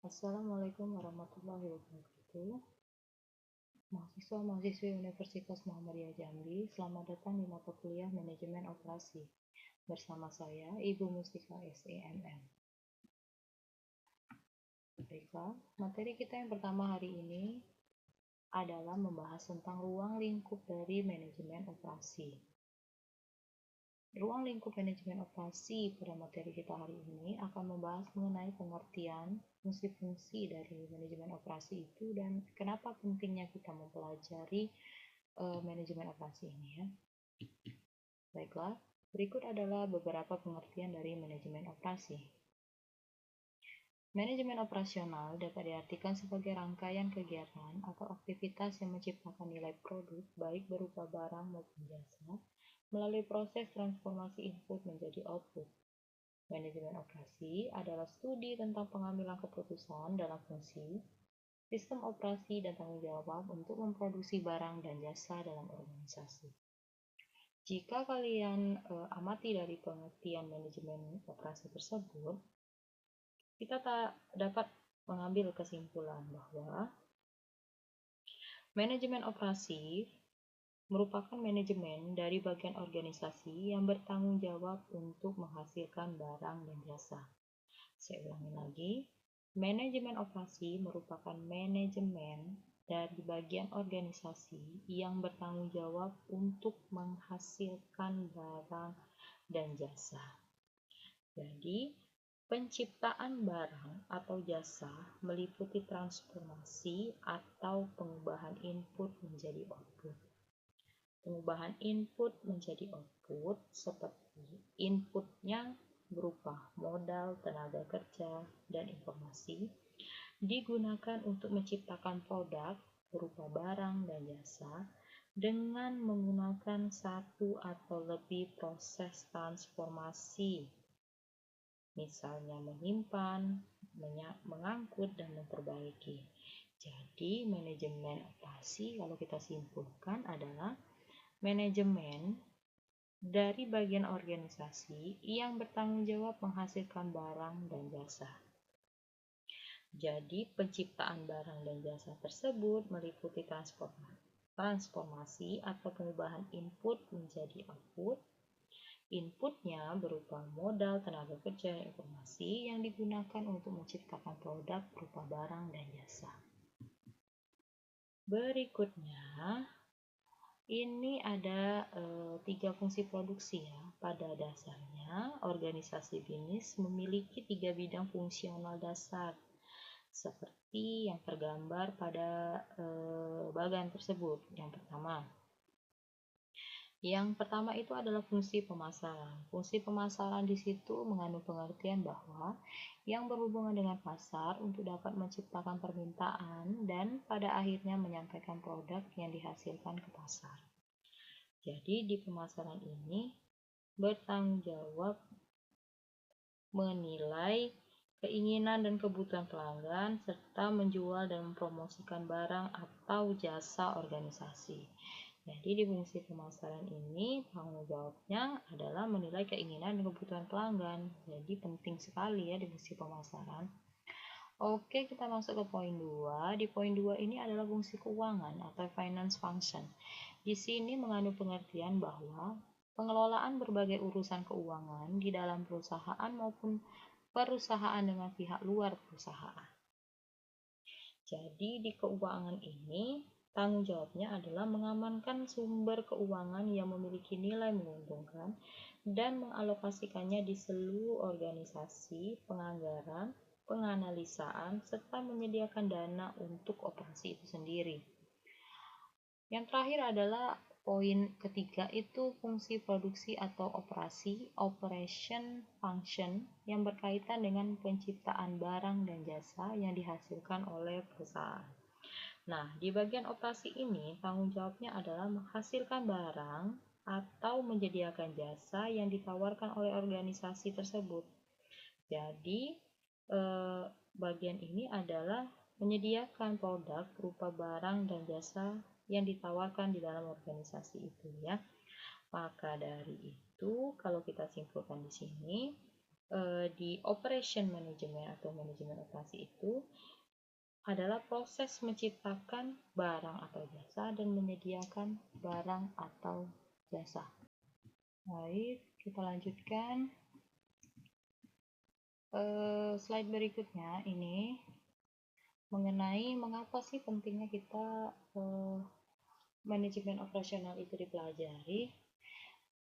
Assalamualaikum warahmatullahi wabarakatuh. Mahasiswa-mahasiswi Universitas Muhammadiyah Jambi, selamat datang di mata kuliah Manajemen Operasi. Bersama saya, Ibu Mustika SEMM. Baiklah, materi kita yang pertama hari ini adalah membahas tentang ruang lingkup dari manajemen operasi. Ruang lingkup manajemen operasi pada materi kita hari ini akan membahas mengenai pengertian fungsi-fungsi dari manajemen operasi itu dan kenapa pentingnya kita mempelajari manajemen operasi ini ya. Baiklah, berikut adalah beberapa pengertian dari manajemen operasi. Manajemen operasional dapat diartikan sebagai rangkaian kegiatan atau aktivitas yang menciptakan nilai produk baik berupa barang maupun jasa melalui proses transformasi input menjadi output. Manajemen operasi adalah studi tentang pengambilan keputusan dalam fungsi, sistem operasi dan tanggung jawab untuk memproduksi barang dan jasa dalam organisasi. Jika kalian amati dari pengertian manajemen operasi tersebut, kita tak dapat mengambil kesimpulan bahwa manajemen operasi merupakan manajemen dari bagian organisasi yang bertanggung jawab untuk menghasilkan barang dan jasa. Saya ulangi lagi, manajemen operasi merupakan manajemen dari bagian organisasi yang bertanggung jawab untuk menghasilkan barang dan jasa. Jadi, penciptaan barang atau jasa meliputi transformasi atau pengubahan input menjadi output. Pengubahan input menjadi output seperti inputnya berupa modal, tenaga kerja, dan informasi digunakan untuk menciptakan produk berupa barang dan jasa dengan menggunakan satu atau lebih proses transformasi, misalnya menyimpan, mengangkut, dan memperbaiki. Jadi, manajemen operasi kalau kita simpulkan adalah manajemen dari bagian organisasi yang bertanggung jawab menghasilkan barang dan jasa. Jadi, penciptaan barang dan jasa tersebut meliputi transformasi atau pengubahan input menjadi output. Inputnya berupa modal, tenaga kerja, dan informasi yang digunakan untuk menciptakan produk berupa barang dan jasa. Berikutnya, ini ada 3 fungsi produksi ya. Pada dasarnya, organisasi bisnis memiliki 3 bidang fungsional dasar seperti yang tergambar pada bagan tersebut. Yang pertama itu adalah fungsi pemasaran. Fungsi pemasaran di situ mengandung pengertian bahwa yang berhubungan dengan pasar untuk dapat menciptakan permintaan dan pada akhirnya menyampaikan produk yang dihasilkan ke pasar. Jadi di pemasaran ini bertanggung jawab menilai keinginan dan kebutuhan pelanggan serta menjual dan mempromosikan barang atau jasa organisasi. Jadi di fungsi pemasaran ini tanggung jawabnya adalah menilai keinginan dan kebutuhan pelanggan. Jadi penting sekali ya di fungsi pemasaran. Oke, kita masuk ke poin 2. Di poin 2 ini adalah fungsi keuangan atau finance function. Di sini mengandung pengertian bahwa pengelolaan berbagai urusan keuangan di dalam perusahaan maupun perusahaan dengan pihak luar perusahaan. Jadi di keuangan ini tanggung jawabnya adalah mengamankan sumber keuangan yang memiliki nilai menguntungkan dan mengalokasikannya di seluruh organisasi, penganggaran, penganalisaan, serta menyediakan dana untuk operasi itu sendiri. Yang terakhir adalah poin ketiga itu fungsi produksi atau operasi, operation function, yang berkaitan dengan penciptaan barang dan jasa yang dihasilkan oleh perusahaan. Nah, di bagian operasi ini, tanggung jawabnya adalah menghasilkan barang atau menyediakan jasa yang ditawarkan oleh organisasi tersebut. Jadi, bagian ini adalah menyediakan produk berupa barang dan jasa yang ditawarkan di dalam organisasi itu ya. Maka dari itu, kalau kita simpulkan di sini, di operation management atau manajemen operasi itu adalah proses menciptakan barang atau jasa dan menyediakan barang atau jasa. Baik, kita lanjutkan. Slide berikutnya ini mengenai mengapa sih pentingnya kita manajemen operasional itu dipelajari.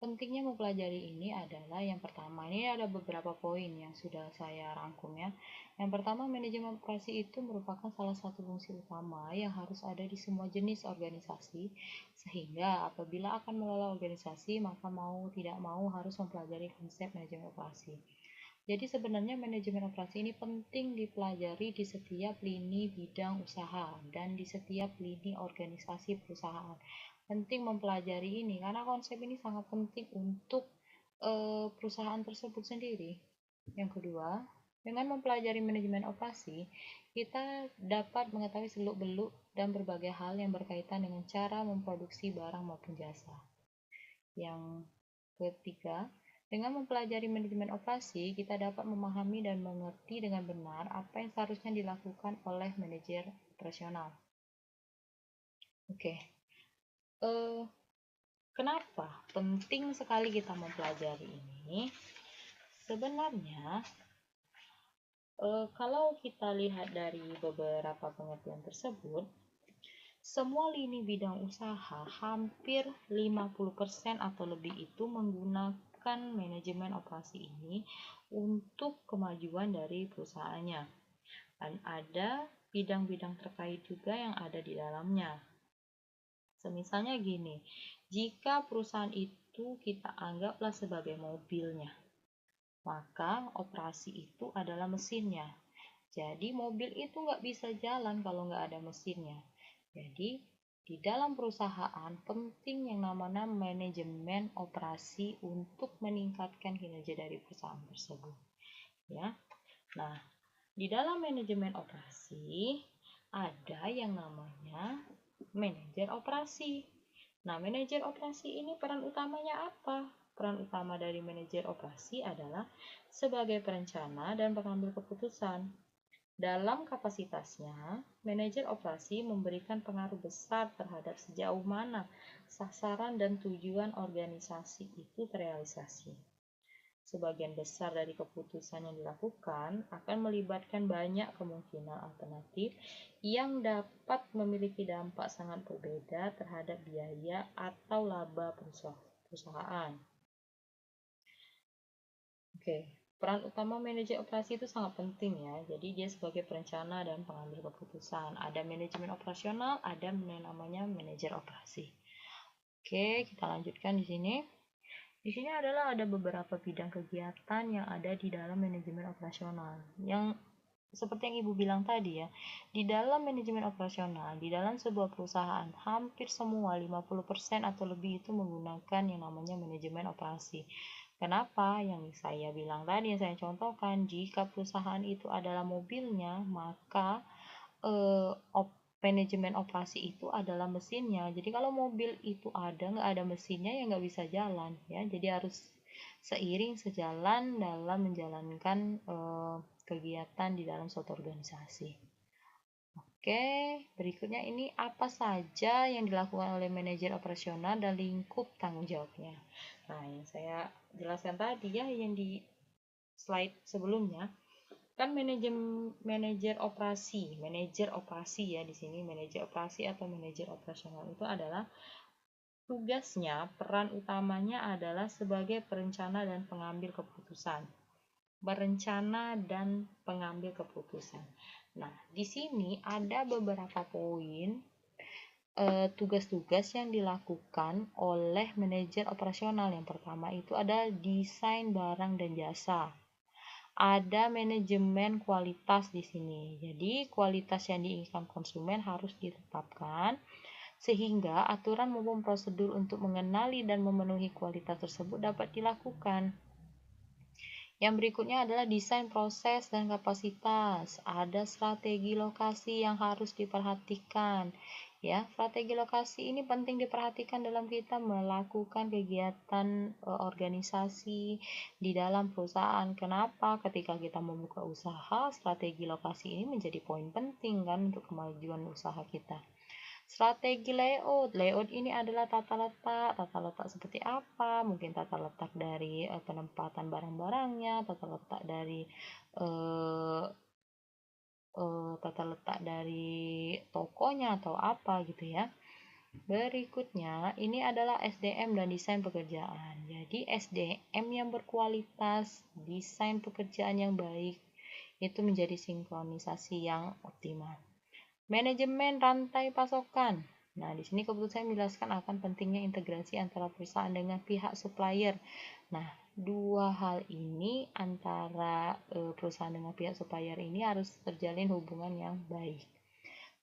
Pentingnya mempelajari ini adalah yang pertama, ini ada beberapa poin yang sudah saya rangkum ya. Yang pertama, manajemen operasi itu merupakan salah satu fungsi utama yang harus ada di semua jenis organisasi, sehingga apabila akan mengelola organisasi, maka mau tidak mau harus mempelajari konsep manajemen operasi. Jadi sebenarnya manajemen operasi ini penting dipelajari di setiap lini bidang usaha dan di setiap lini organisasi perusahaan. Penting mempelajari ini karena konsep ini sangat penting untuk perusahaan tersebut sendiri. Yang kedua, dengan mempelajari manajemen operasi, kita dapat mengetahui seluk-beluk dan berbagai hal yang berkaitan dengan cara memproduksi barang maupun jasa. Yang ketiga, dengan mempelajari manajemen operasi, kita dapat memahami dan mengerti dengan benar apa yang seharusnya dilakukan oleh manajer operasional. Oke. Kenapa penting sekali kita mempelajari ini? Sebenarnya, kalau kita lihat dari beberapa pengertian tersebut, semua lini bidang usaha hampir 50% atau lebih itu menggunakan manajemen operasi ini untuk kemajuan dari perusahaannya. Dan ada bidang-bidang terkait juga yang ada di dalamnya. Misalnya gini, jika perusahaan itu kita anggaplah sebagai mobilnya, maka operasi itu adalah mesinnya. Jadi mobil itu nggak bisa jalan kalau nggak ada mesinnya. Jadi di dalam perusahaan penting yang namanya manajemen operasi untuk meningkatkan kinerja dari perusahaan tersebut. Ya, nah di dalam manajemen operasi ada yang namanya manajer operasi. Nah, manajer operasi ini peran utamanya apa? Peran utama dari manajer operasi adalah sebagai perencana dan pengambil keputusan. Dalam kapasitasnya, manajer operasi memberikan pengaruh besar terhadap sejauh mana sasaran dan tujuan organisasi itu terrealisasi. Sebagian besar dari keputusan yang dilakukan akan melibatkan banyak kemungkinan alternatif yang dapat memiliki dampak sangat berbeda terhadap biaya atau laba perusahaan. Oke, peran utama manajer operasi itu sangat penting ya. Jadi dia sebagai perencana dan pengambil keputusan. Ada manajemen operasional, ada yang namanya manajer operasi. Oke, kita lanjutkan di sini. Di sini adalah ada beberapa bidang kegiatan yang ada di dalam manajemen operasional. Yang seperti yang Ibu bilang tadi ya, di dalam manajemen operasional, di dalam sebuah perusahaan, hampir semua 50% atau lebih itu menggunakan yang namanya manajemen operasi. Kenapa? Yang saya bilang tadi, yang saya contohkan, jika perusahaan itu adalah mobilnya, maka manajemen operasi itu adalah mesinnya. Jadi kalau mobil itu nggak ada mesinnya ya nggak bisa jalan ya. Jadi harus seiring sejalan dalam menjalankan kegiatan di dalam suatu organisasi. Oke, berikutnya ini apa saja yang dilakukan oleh manajer operasional dan lingkup tanggung jawabnya. Nah, yang saya jelaskan tadi ya yang di slide sebelumnya. Kan manajer operasi ya di sini manajer operasi atau manajer operasional itu adalah tugasnya, peran utamanya adalah sebagai perencana dan pengambil keputusan. Berencana dan pengambil keputusan. Nah, di sini ada beberapa poin tugas-tugas yang dilakukan oleh manajer operasional. Yang pertama itu ada desain barang dan jasa. Ada manajemen kualitas di sini. Jadi, kualitas yang diinginkan konsumen harus ditetapkan sehingga aturan maupun prosedur untuk mengenali dan memenuhi kualitas tersebut dapat dilakukan. Yang berikutnya adalah desain proses dan kapasitas. Ada strategi lokasi yang harus diperhatikan. Ya, strategi lokasi ini penting diperhatikan dalam kita melakukan kegiatan organisasi di dalam perusahaan. Kenapa? Ketika kita membuka usaha, strategi lokasi ini menjadi poin penting kan untuk kemajuan usaha kita. Strategi layout. Layout ini adalah tata letak. Tata letak seperti apa? Mungkin tata letak dari penempatan barang-barangnya, tata letak dari eh, tata letak dari tokonya atau apa gitu ya. Berikutnya, ini adalah SDM dan desain pekerjaan. Jadi, SDM yang berkualitas, desain pekerjaan yang baik, itu menjadi sinkronisasi yang optimal. Manajemen rantai pasokan. Nah, di sini kebetulan saya menjelaskan akan pentingnya integrasi antara perusahaan dengan pihak supplier. Nah, dua hal ini antara perusahaan dengan pihak supplier ini harus terjalin hubungan yang baik.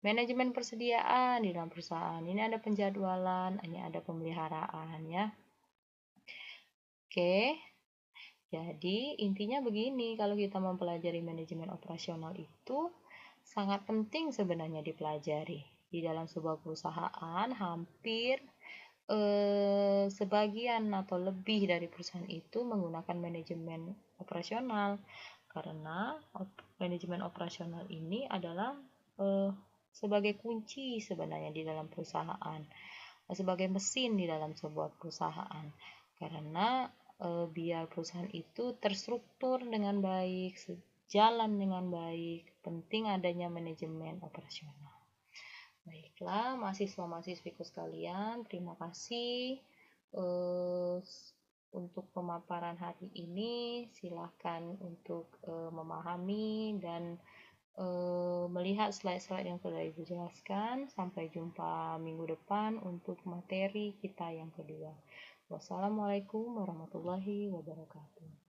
Manajemen persediaan di dalam perusahaan. Ini ada penjadwalan, ini ada pemeliharaan ya. Oke. Jadi, intinya begini, kalau kita mempelajari manajemen operasional itu sangat penting sebenarnya dipelajari. Di dalam sebuah perusahaan, hampir sebagian atau lebih dari perusahaan itu menggunakan manajemen operasional. Karena manajemen operasional ini adalah sebagai kunci sebenarnya di dalam perusahaan, sebagai mesin di dalam sebuah perusahaan. Karena biar perusahaan itu terstruktur dengan baik, jalan dengan baik, penting adanya manajemen operasional. Baiklah, mahasiswa-mahasiswiku sekalian, terima kasih untuk pemaparan hari ini. Silahkan untuk memahami dan melihat slide-slide yang sudah Ibu jelaskan. Sampai jumpa minggu depan untuk materi kita yang kedua. Wassalamualaikum warahmatullahi wabarakatuh.